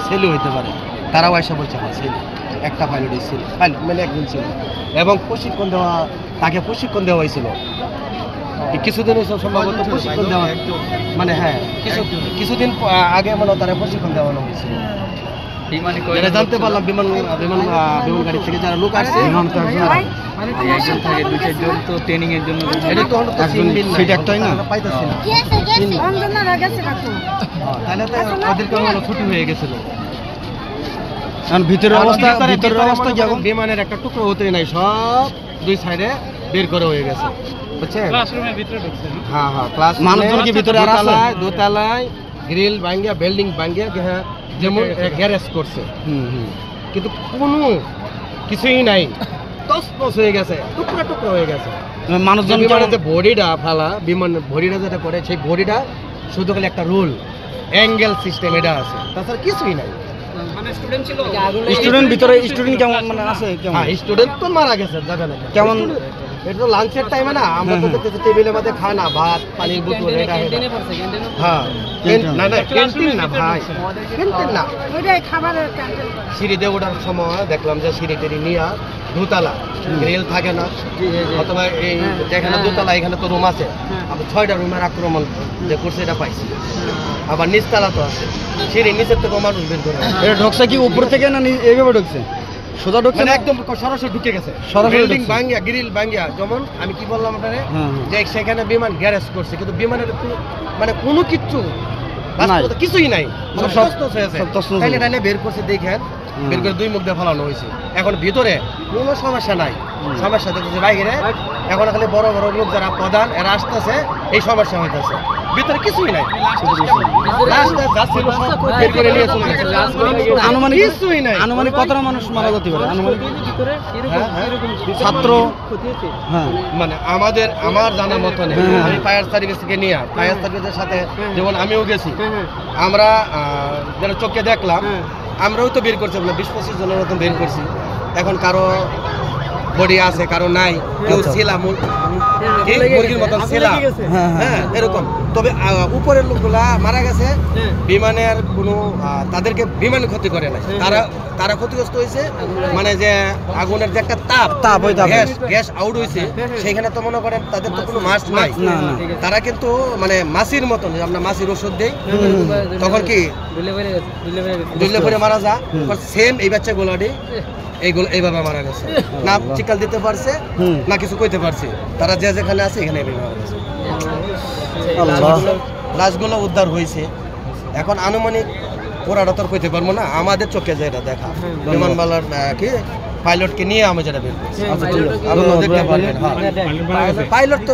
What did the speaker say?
ছেলে হইতে পারে, তারাও এসে বলছে আমার ছেলে, একটা পাইলটই ছিল, পাইলট মানে একজন ছিল, এবং তাকে প্রশিক্ষণ দেওয়া হয়েছিল কিছুদিন সম্ভবত প্রশিক্ষণ দেওয়া, মানে হ্যাঁ কিছুদিন আগে মানে তারা প্রশিক্ষণ দেওয়ানো হয়েছিল। জানতে পারলাম বিমান গাড়ি থেকে যারা লোক আসছে ট্রেনিং এর জন্য, এটা তো সেটা একটাই না পাইতেছি না, তাহলে তো ওদেরকে ছুটি হয়ে গেছিল। ভিতরের অবস্থা যেমন বিমানের একটা টুকরো হতেই নাই, সব দুই সাইডে বের করে হয়ে গেছে, বুঝছেন? হ্যাঁ হ্যাঁ, ক্লাস মানুষজন কি ভিতরে আর আছে? দোতলায় গ্রিল ভাঙ্গিয়া, বিল্ডিং ভাঙ্গিয়া, যেমন গ্যারেজ করছে, কিন্তু কোনো কিছুই নাই, তছনছ হয়ে গেছে, টুকরা টুকরা হয়ে গেছে। মানুষজন যে বডিটা ফালা, বিমান বডিটা যেটা করে, সেই বডিটা শুধু খালি একটা রোল অ্যাঙ্গেল সিস্টেম এটা আছে, তাছাড়া কিছুই নাই। স্টুডেন্ট ভিতরে স্টুডেন্ট কেমন মানে আছে? হ্যাঁ, স্টুডেন্ট তো মারা গেছে, যাবে না কেমন? এটা তো লাঞ্চের টাইমে না, আমরা তো দেখতেছি টেবিলের মধ্যে খায় না, ভাত পানির বোতল, এটা হ্যাঁ না না ক্যান্টিন না ভাই, ক্যান্টিন না, সিঁড়িতে ওঠার সময় দেখলাম যে সিঁড়ি টেড়ি নিয়ে দোতলা, রেল থাকে না, অথবা এই যেখানে দোতলা এখানে তো রুম আছে, আমরা 6টা রুমের আক্রমণ যে করছে এটা পাইছি। আবার নিচতলা তো আছে, সিঁড়ি নিচের থেকে মানুষ বের করে। এটা ঢোকছে কি উপর থেকে না এইভাবে ঢুকছে? সোজা ঢুকছে না, একদম সরাসরি ঢুকে গেছে, বিল্ডিং ভাঙ্গিয়া, গ্রিল ভাঙ্গিয়া। যেমন আমি কি বললাম আপনারে যে সেখানে বিমান গ্যারেজ করছে, কিন্তু বিমানের মানে কোনো কিছুই নাই, তাইলে বের করছে, দেখেন বের করে 2 মুখ দিয়ে ফেলানো হয়েছে। এখন ভিতরে কোনো সমস্যা নাই, সমস্যা দেখতেছে বাইরে, এখন খালি বড় বড় লোক যারা প্রধান এরা আসতেছে, এই সমস্যা হইতেছে, ভিতরে কিছুই নাই। আনুমানিক কতটা মানুষ মারা যেতে পারে? ছাত্র মানে আমার জানা মতো নেই, আমি ফায়ার সার্ভিস থেকে নিয়ে, ফায়ার সার্ভিসের সাথে যেমন আমিও গেছি, আমরা যারা চোখে দেখলাম, আমরাও তো বের করছি, 20-25 জনের মতন বের করছি। এখন কারো বডি আছে, কারো নাই, কেউ ছিলাম মুরগির মতন ছিলাম, হ্যাঁ এরকম। তবে উপরের লোকগুলা মারা গেছে, বিমানের কোনো তাদেরকে বিমান ক্ষতি করে নাই, তারা ক্ষতিগ্রস্ত হয়েছে, মানে যে আগুনের যে একটা তাপ গ্যাস আউট হয়েছে, সেখানে তো মনে করেন তাদের তো কোনো মাস্ক নাই, তারা কিন্তু মানে মাছির মতন, আমরা মাছির ওষুধ দেই তখন কি দুলে ভরে মারা যা, সেম এই বাচ্চা গোলাডি এইভাবে মারা গেছে, না চিকাল দিতে পারছে না কিছু কইতে পারছে, তারা যে যেখানে আছে এখানে মারা গেছে। লাশগুলো উদ্ধার হয়েছে। এখন আনুমানিক ওরা তো কইতে পারবো না, আমাদের চোখে যেটা দেখা, বিমানবালার কি পাইলটকে নিয়ে আমি যেটা বের করছি, পাইলট তো